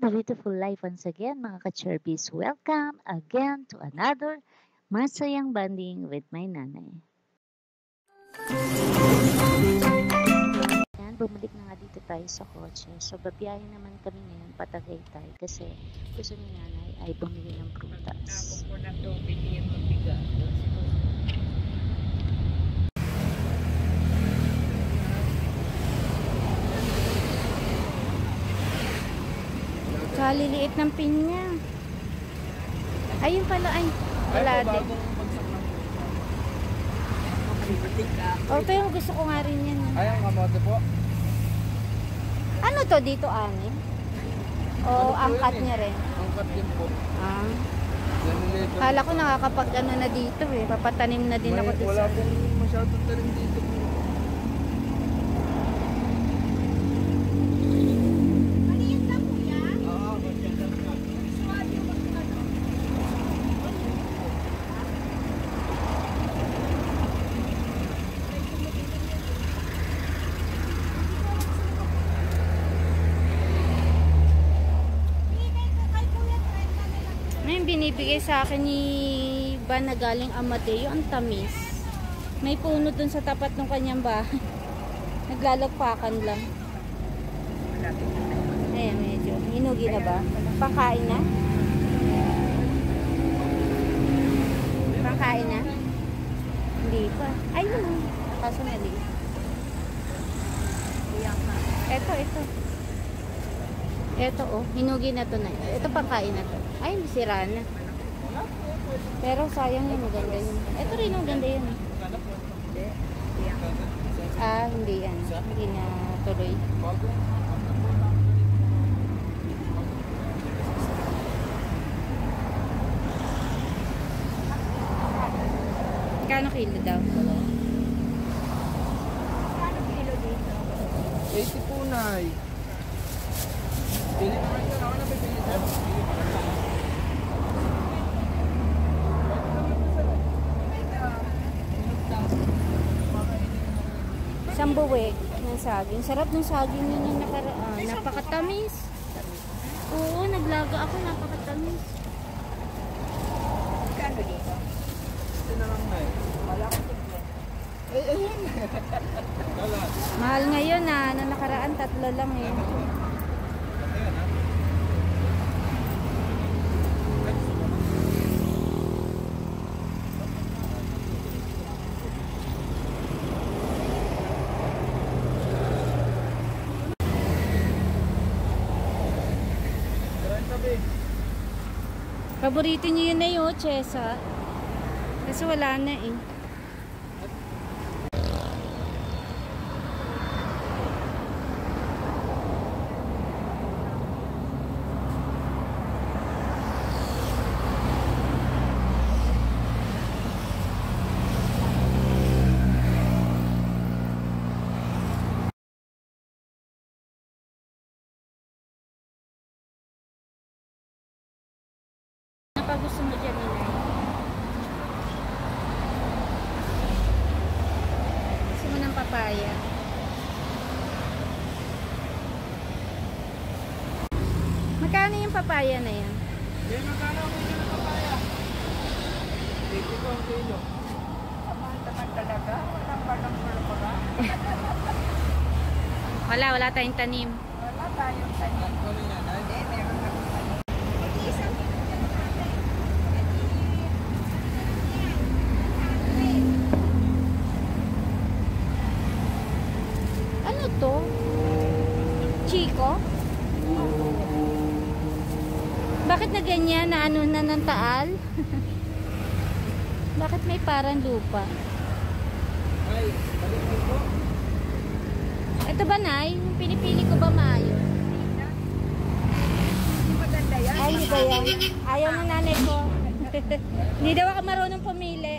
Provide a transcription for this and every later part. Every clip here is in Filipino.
Beautiful life once again, mga ka-Cherbis. Welcome again to another masayang banding with my nanay. Yan, bumalik na nga dito tayo sa kotse. So, babiyahin naman kami ngayon pa Tagaytay kasi gusto ni nanay ay bumili ng prutas. Ako po na tubig yung mabigat. Kaliliit ng pinya. Ayun pala, ay. Wala din. O, ito yung gusto ko nga rin yan. Ay, ang kamote po. Ano to dito, ani? O, angkat niya rin? Angkat din po. Ah. Kala ko nakakapag ano na dito eh. Papatanim na din ako dito. Wala pong masyadong tanim dito po. Binibigay sa akin ni Ba na galing Amadeo, ang tamis. May puno dun sa tapat ng kanyang bahay. Naglalagpakan lang. Ayan, medyo. Hinugi na ba? Pangkain na? Pangkain na? Hindi pa. Ayun. Kaso mali. Ito. Ito oh, hinugi na to na. Ito pangkain na to. Ay, sira na. Pero sayang yun, maganda yun. Ito rin, maganda yun. Ah, hindi yan. Hindi na tuloy. Kano kilo daw? Kano kilo dito? 80 po, Nay. Pili naman ito. Ako na pipili sir. Isang buwig ng saging. Sarap ng saging yun yung nakaraan. Napakatamis. Oo, naglaga ako. Napakatamis. Kano dito? Ito na lang, Nay. Wala ko tignan. Ayun. Mahal ngayon ah. Nung nakaraan, 3 lang eh. Paborito niyo yun na yun, Chesa. Kasi wala na eh. Pag gusto mo dyan, Inay. Gusto mo ng papaya. Magkano yung papaya na yan? Yan, magkano ako yung papaya? 80 po ang kilo. Mahal naman talaga. Walang palang pa. Wala tayong tanim. Wala tayong tanim. Ano rin yan, Nay? Meron kami tanim. Isang kilo dyan natin. Ano to? Chico? Bakit na ganyan na ano na ng taal? Bakit may parang lupa? Ay, balik din po. Ito ba, Nay? Yung pinipili ko ba maayos? Hindi maganda yan. Ay, hindi ba yan? Ayaw ng nanay ko. Hindi daw ako marunong pumili.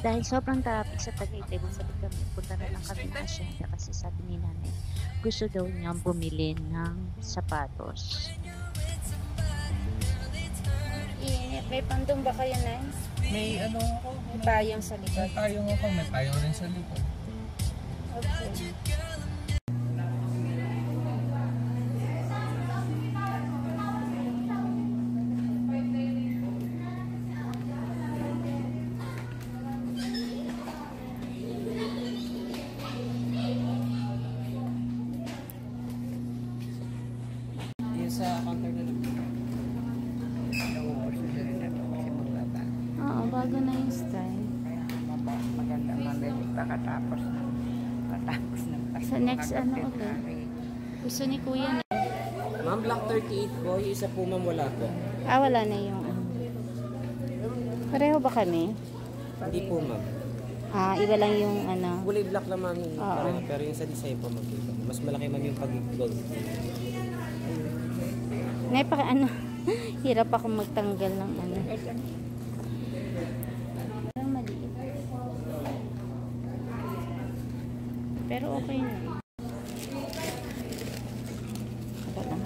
dahil sobrang traffic sa Tagaytay, bumalik kami. Punta na lang kami ng Asyenda kasi sabi ni nanay, gusto daw niyang bumili ng sapatos. Init. May pandong ba kayo, Nay? May ano ako. May payong sa likod. May payong ako. May payong rin sa likod. Okay. Yung sa counter na lang. Nauuso na rin ako kasi magbaba. Oo, bago na yung style. Kaya maganda mabili pagkatapos ng Sa next ano ulit? Gusto ni Kuya na. Ma'am, Black 38 po. Yung isa po, ma'am, wala po. Ah, wala na yung ano. Pareho ba kami? Hindi po, ma'am. Ah, iba lang yung ano. Kulay black lang, ma'am. Oo. Pareho. Pero yung sa design po, magkita. Mas malaki, ma'am, yung pag-gold. Nay, pa ano. Hirap ako magtanggal ng ano. Parang maliit. Pero okay na. Ito lang.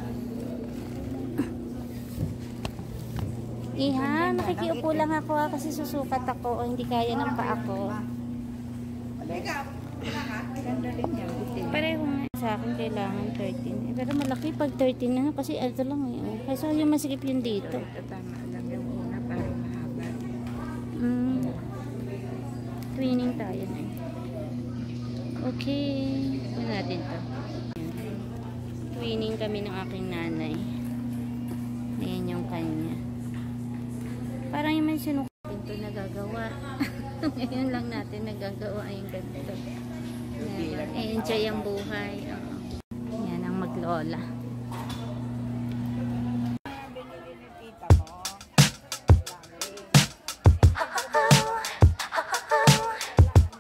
Iha, nakikiupo lang ako kasi susukat ako o hindi kaya ng paa ko. Ganda rin yan. Pareho nga sa akin kailangan 13. Pero malaki pag 13 na kasi ito lang eh. Oh. Kasi yung masikip yun dito. Ito tama lang yung una para mahaba. Twinning tayo na. Okay. Ano natin to? Twinning kami ng aking nanay. Ayan yung kanya. Parang yung may sinukatin to nagagawa. Ngayon lang natin nagagawa yung ganito. Enjoy ang buhay. Oo. Yan ang maglola. Binili ni tita mo.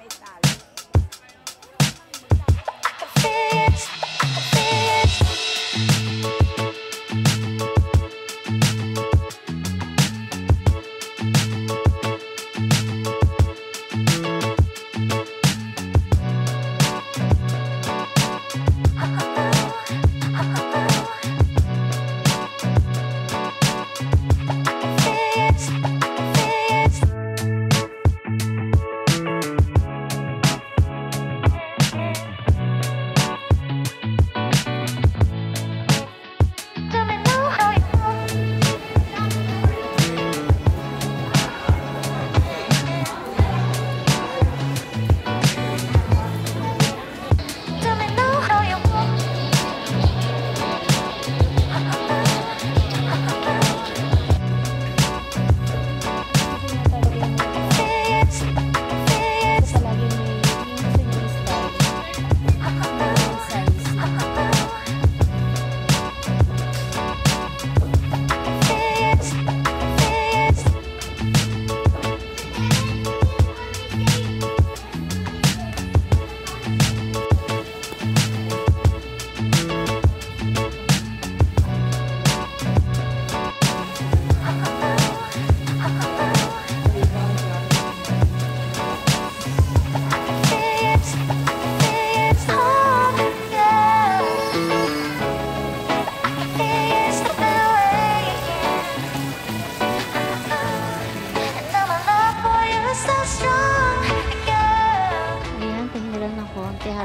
May tali.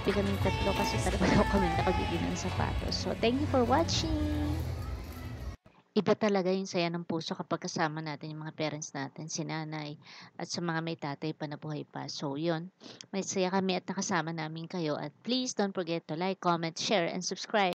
happy kaming tatlo kasi talaga daw kami nakabili ng sapatos. So, thank you for watching! Iba talaga yung saya ng puso kapag kasama natin yung mga parents natin, si nanay, at sa mga may tatay pa na buhay pa. So, yun. May saya kami at nakasama namin kayo. At please don't forget to like, comment, share, and subscribe.